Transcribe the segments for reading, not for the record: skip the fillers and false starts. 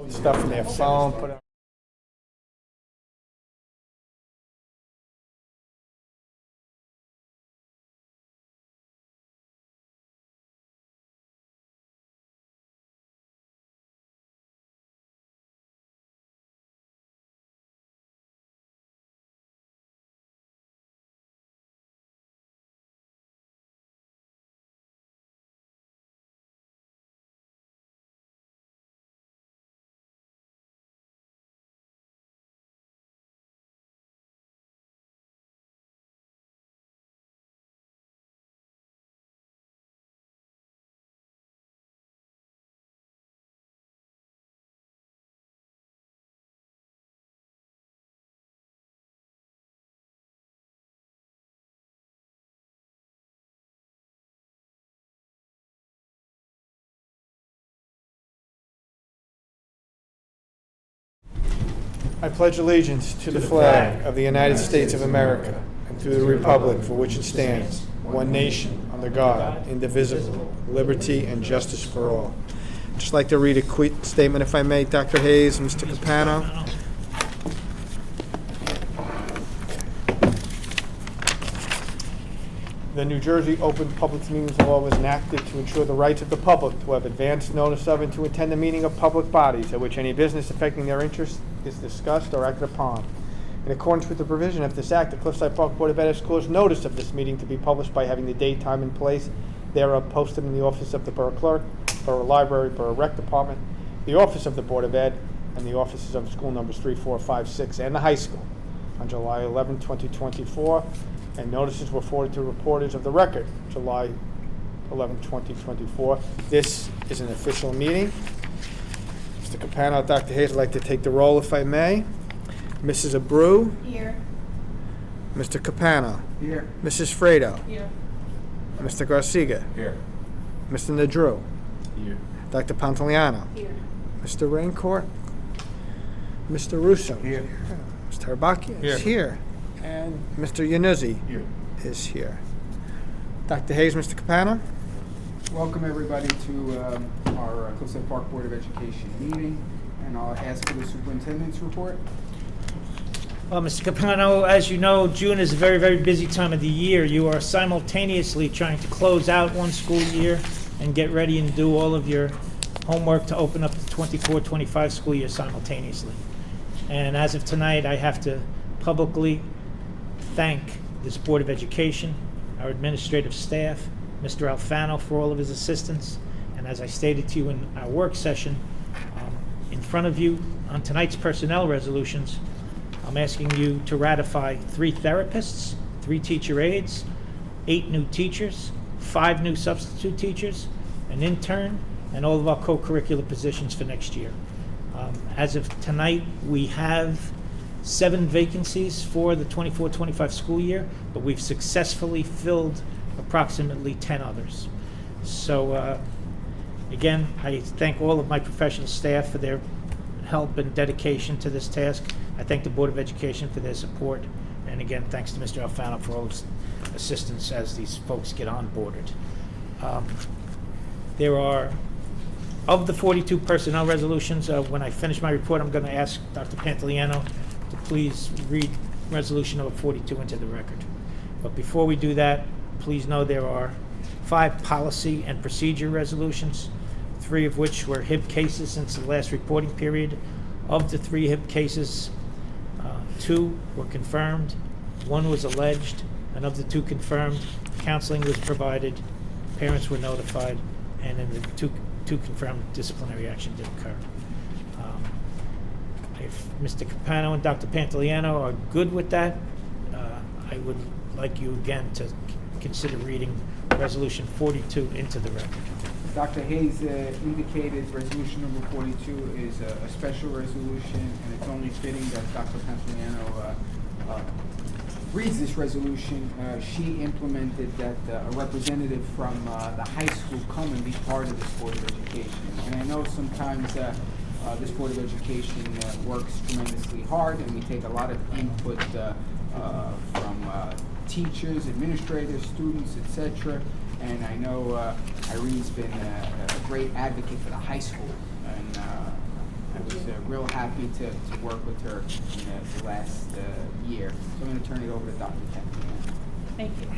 Stuff in their phone, put it. I pledge allegiance to the flag of the United States of America and to the republic for which it stands, one nation, under God, indivisible, liberty and justice for all. I'd just like to read a quick statement, if I may, Dr. Hayes, Mr. Capano. The New Jersey Open Public Meetings Law was enacted to ensure the rights of the public to have advance notice of and to attend the meeting of public bodies at which any business affecting their interests is discussed or acted upon. In accordance with the provision of this act, the Cliffside Park Board of Ed has caused notice of this meeting to be published by having the date, time, and place thereof posted in the office of the Borough Clerk, Borough Library, Borough Rec Department, the office of the Board of Ed, and the offices of school numbers 3, 4, 5, 6, and the high school on July 11, 2024. And notices were forwarded to reporters of the record, July 11, 2024. This is an official meeting. Mr. Capano, Dr. Hayes, I'd like to take the roll, if I may. Mrs. Abreu? Here. Mr. Capano? Here. Mrs. Fredo? Here. Mr. Garciga? Here. Mr. Nadrew? Here. Dr. Pantoliano? Here. Mr. Raincourt? Mr. Russo? Here. Mr. Herbaki is here. And Mr. Yanuzzi Here. is here. Dr. Hayes, Mr. Capano? Welcome everybody to our Cliffside Park Board of Education meeting, and I'll ask for the superintendent's report. Well, Mr. Capano, as you know, June is a very, very busy time of the year. You are simultaneously trying to close out one school year and get ready and do all of your homework to open up the 24-25 school year simultaneously. And as of tonight, I have to publicly thank this Board of Education, our administrative staff, Mr. Alfano for all of his assistance, and as I stated to you in our work session, in front of you on tonight's personnel resolutions, I'm asking you to ratify 3 therapists, 3 teacher aides, 8 new teachers, 5 new substitute teachers, an intern, and all of our co-curricular positions for next year. As of tonight, we have 7 vacancies for the 24-25 school year, but we've successfully filled approximately 10 others. So again, I thank all of my professional staff for their help and dedication to this task. I thank the Board of Education for their support. And again, thanks to Mr. Alfano for all his assistance as these folks get onboarded. There are, of the 42 personnel resolutions, when I finish my report, I'm going to ask Dr. Pantoliano to please read resolution number 42 into the record. But before we do that, please know there are 5 policy and procedure resolutions, 3 of which were HIB cases since the last reporting period. Of the 3 HIB cases, 2 were confirmed, 1 was alleged, and of the 2 confirmed, counseling was provided, parents were notified, and in the 2 confirmed, disciplinary action did occur. If Mr. Capano and Dr. Pantoliano are good with that, I would like you again to consider reading Resolution 42 into the record. Dr. Hayes indicated resolution number 42 is a special resolution, and it's only fitting that Dr. Pantoliano reads this resolution. She implemented that a representative from the high school come and be part of this Board of Education. And I know sometimes this Board of Education works tremendously hard, and we take a lot of input from teachers, administrators, students, etc. And I know Irene's been a great advocate for the high school, and I was real happy to work with her in the last year. So I'm going to turn it over to Dr. Kemp. Thank you.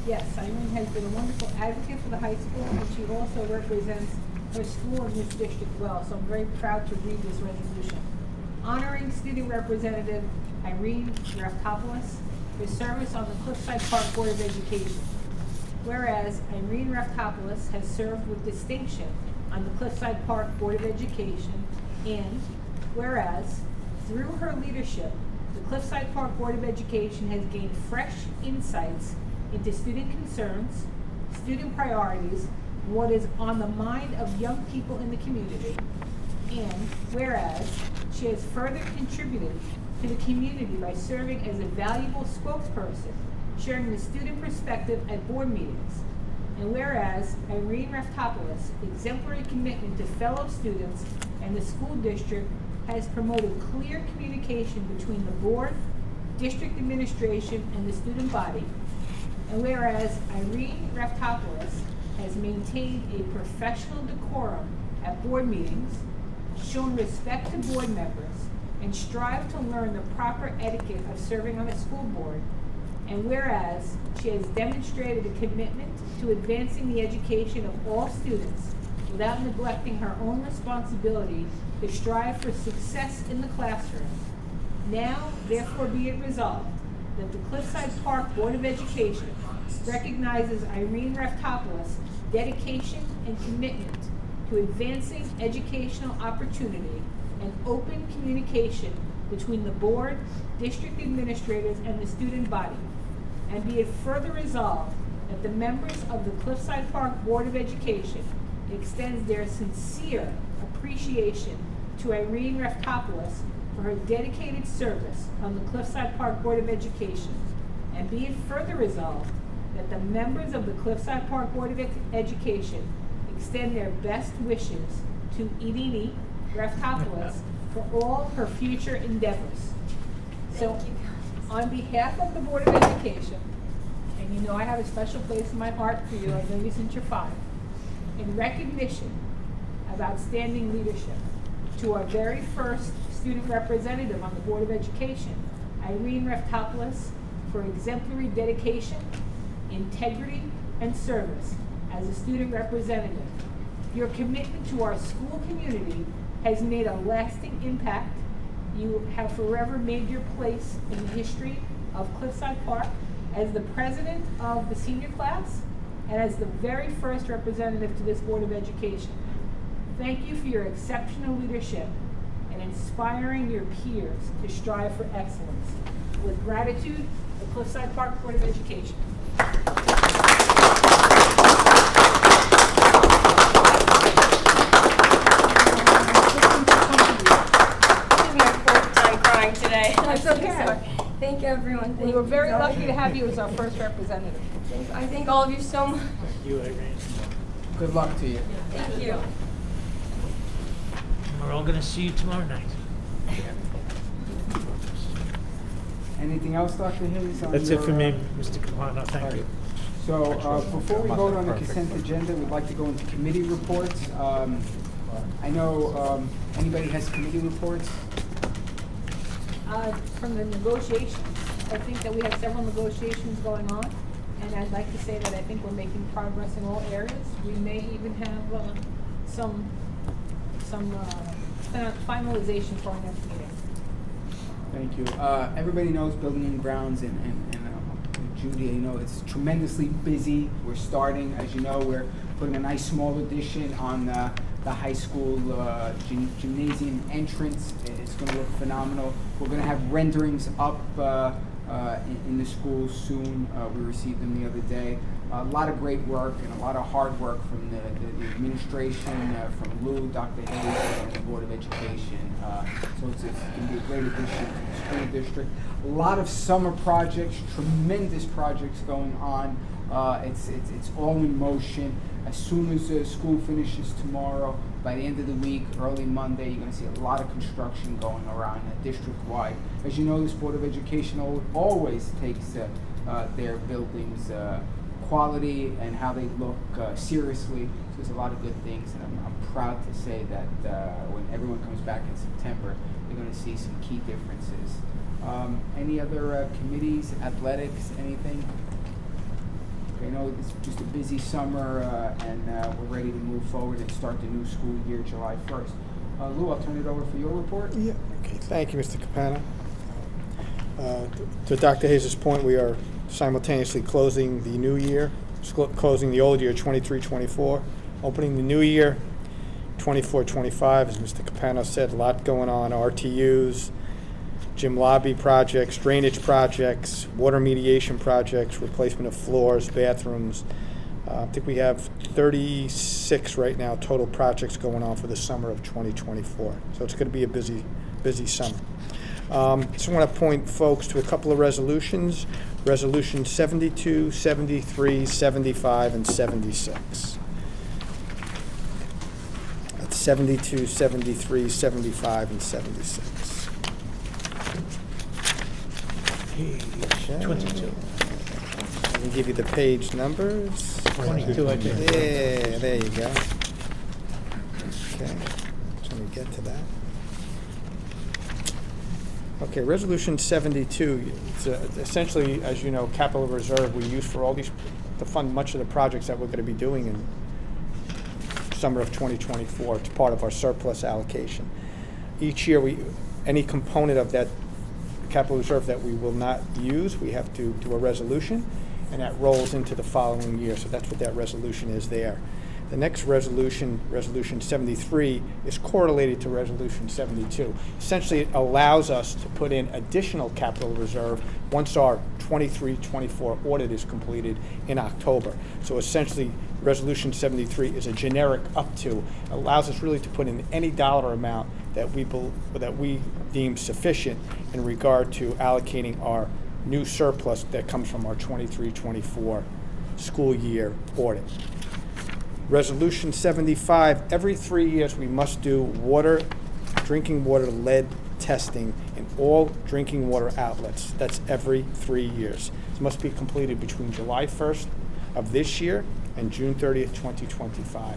Yes, Irene has been a wonderful advocate for the high school, and she also represents her school in this district well, so I'm very proud to read this resolution. Honoring Student Representative Irene Raftopoulos for service on the Cliffside Park Board of Education. Whereas Irene Raftopoulos has served with distinction on the Cliffside Park Board of Education, and whereas through her leadership, the Cliffside Park Board of Education has gained fresh insights into student concerns, student priorities, and what is on the mind of young people in the community. And whereas she has further contributed to the community by serving as a valuable spokesperson, sharing the student perspective at board meetings. And whereas Irene Raftopoulos' exemplary commitment to fellow students and the school district has promoted clear communication between the board, district administration, and the student body. And whereas Irene Raftopoulos has maintained a professional decorum at board meetings, shown respect to board members, and strived to learn the proper etiquette of serving on a school board. And whereas she has demonstrated a commitment to advancing the education of all students without neglecting her own responsibility to strive for success in the classroom, now therefore be it resolved that the Cliffside Park Board of Education recognizes Irene Raftopoulos' dedication and commitment to advancing educational opportunity and open communication between the board, district administrators, and the student body. And be it further resolved that the members of the Cliffside Park Board of Education extends their sincere appreciation to Irene Raftopoulos for her dedicated service on the Cliffside Park Board of Education. And be it further resolved that the members of the Cliffside Park Board of Education extend their best wishes to Irini Raftopoulos for all her future endeavors. So, on behalf of the Board of Education, and you know I have a special place in my heart for you, I've known you since you're 5, in recognition of outstanding leadership, to our very first student representative on the Board of Education, Irene Raftopoulos, for exemplary dedication, integrity, and service as a student representative. Your commitment to our school community has made a lasting impact. You have forever made your place in the history of Cliffside Park as the president of the senior class and as the very first representative to this Board of Education. Thank you for your exceptional leadership and inspiring your peers to strive for excellence. With gratitude, the Cliffside Park Board of Education. Today. That's okay. Thank you, everyone. We were very lucky to have you as our first representative. I thank all of you so much. Thank you, Irene. Good luck to you. Thank you. We're all gonna see you tomorrow night. Anything else, Dr. Hayes? on That's it for your, me, Mr. Capano, thank you. So before we vote on the consent agenda, we'd like to go into committee reports. I know anybody has committee reports? From the negotiations, I think that we have several negotiations going on, and I'd like to say that I think we're making progress in all areas. We may even have some finalization for our next meeting. Thank you. Everybody knows Building and Grounds and Judy, you know, it's tremendously busy. We're starting, as you know, we're putting a nice small addition on the high school gymnasium entrance. It's going to look phenomenal. We're going to have renderings up in the school soon. We received them the other day. A lot of great work and a lot of hard work from the administration, from Lou, Dr. Hayes, and the Board of Education. So it's going to be a great addition to the school district. A lot of summer projects, tremendous projects going on. It's all in motion. As soon as school finishes tomorrow, by the end of the week, early Monday, you're going to see a lot of construction going around district-wide. As you know, this Board of Education always takes their buildings' quality and how they look seriously. So there's a lot of good things, and I'm proud to say that when everyone comes back in September, they're going to see some key differences. Any other committees, athletics, anything? Okay, I know it's just a busy summer, and we're ready to move forward and start the new school year July 1st. Lou, I'll turn it over for your report. Yeah, okay, thank you, Mr. Capano. To Dr. Hayes' point, we are simultaneously closing the new year, closing the old year, 23-24, opening the new year, 24-25, as Mr. Capano said, a lot going on, RTUs, gym lobby projects, drainage projects, water mediation projects, replacement of floors, bathrooms. I think we have 36 right now total projects going on for the summer of 2024. So it's going to be a busy summer. Just want to point folks to a couple of resolutions. Resolution 72, 73, 75, and 76. That's 72, 73, 75, and 76. Page 22. I can give you the page numbers. 22, I think. Yeah, there you go. Okay, so we get to that. Okay, Resolution 72, it's essentially, as you know, capital reserve we use for all these, to fund much of the projects that we're going to be doing in summer of 2024. It's part of our surplus allocation. Each year, any component of that capital reserve that we will not use, we have to do a resolution, and that rolls into the following year. So that's what that resolution is there. The next resolution, Resolution 73, is correlated to Resolution 72. Essentially, it allows us to put in additional capital reserve once our 23-24 audit is completed in October. So essentially, Resolution 73 is a generic up to, allows us really to put in any dollar amount that we deem sufficient in regard to allocating our new surplus that comes from our 23-24 school year audit. Resolution 75, every 3 years we must do drinking water lead testing in all drinking water outlets. That's every 3 years. This must be completed between July 1st of this year and June 30th, 2025.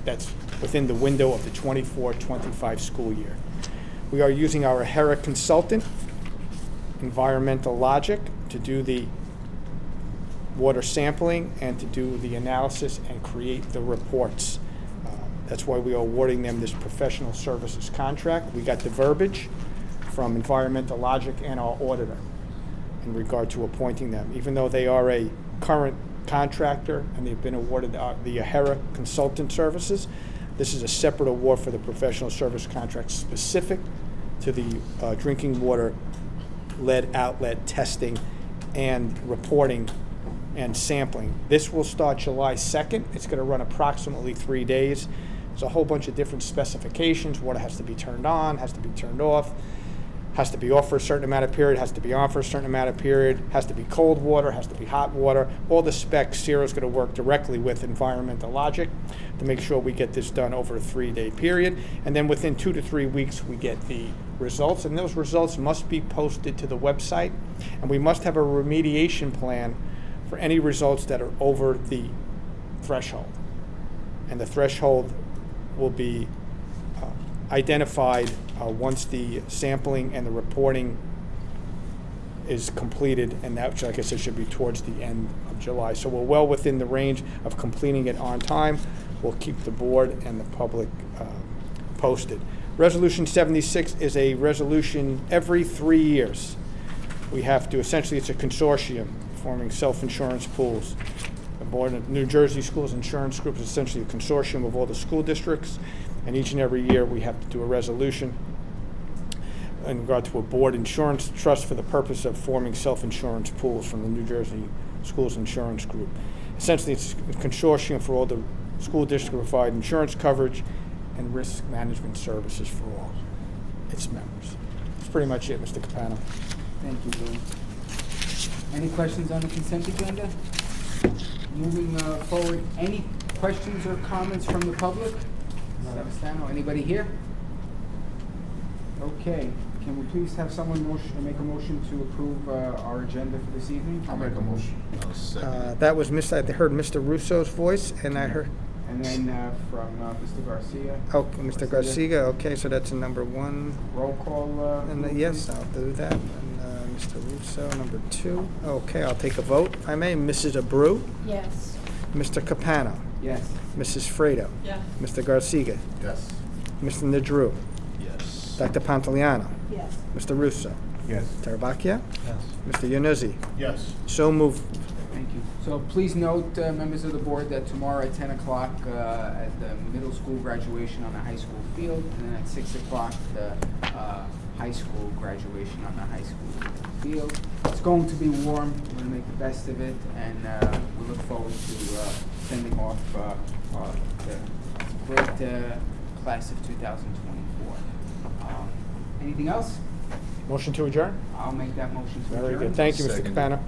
That's within the window of the 24-25 school year. We are using our HERA consultant, Environmental Logic, to do the water sampling and to do the analysis and create the reports. That's why we are awarding them this professional services contract. We got the verbiage from Environmental Logic and our auditor in regard to appointing them. Even though they are a current contractor and they've been awarded the HERA consultant services, this is a separate award for the professional service contract specific to the drinking water lead outlet testing and reporting and sampling. This will start July 2nd. It's going to run approximately 3 days. There's a whole bunch of different specifications. Water has to be turned on, has to be turned off, has to be off for a certain amount of period, has to be on for a certain amount of period, has to be cold water, has to be hot water. All the specs, Ciro's going to work directly with Environmental Logic to make sure we get this done over a 3-day period. And then within 2 to 3 weeks, we get the results. And those results must be posted to the website. And we must have a remediation plan for any results that are over the threshold. And the threshold will be identified once the sampling and the reporting is completed, and that, like I said, should be towards the end of July. So we're well within the range of completing it on time. We'll keep the board and the public posted. Resolution 76 is a resolution every 3 years. We have to, essentially it's a consortium forming self-insurance pools. The Board of New Jersey Schools Insurance Group is essentially a consortium of all the school districts, and each and every year we have to do a resolution in regard to a board insurance trust for the purpose of forming self-insurance pools from the New Jersey Schools Insurance Group. Essentially, it's a consortium for all the school districts to provide insurance coverage and risk management services for all its members. That's pretty much it, Mr. Capano. Thank you, Lou. Any questions on the consent agenda? Moving forward, any questions or comments from the public? Savastano, anybody here? Okay, can we please have someone make a motion to approve our agenda for this evening? I'll make a motion. I'll second it. That was I heard Mr. Russo's voice, and I And then from Mr. Garcia. Oh, Mr. Garcia, okay, so that's a number 1. Roll call. And yes, I'll do that. And Mr. Russo, number 2. Okay, I'll take a vote, if I may. Mrs. Abreu, Yes. Mr. Capano, Yes. Mrs. Fredo, Yeah. Mr. Garcia, Yes. Mr. Nadru, Yes. Dr. Pantoliano, Yes. Mr. Russo, Yes. Tarabacchia, Yes. Mr. Yannuzzi. Yes. So moved. Thank you. So please note, members of the board, that tomorrow at 10 o'clock at the middle school graduation on the high school field, and then at 6 o'clock the high school graduation on the high school field. It's going to be warm. We're going to make the best of it, and we look forward to sending off the great class of 2024. Anything else? Motion to adjourn? I'll make that motion to adjourn. Very good. Thank you, Mr. Second. Capano.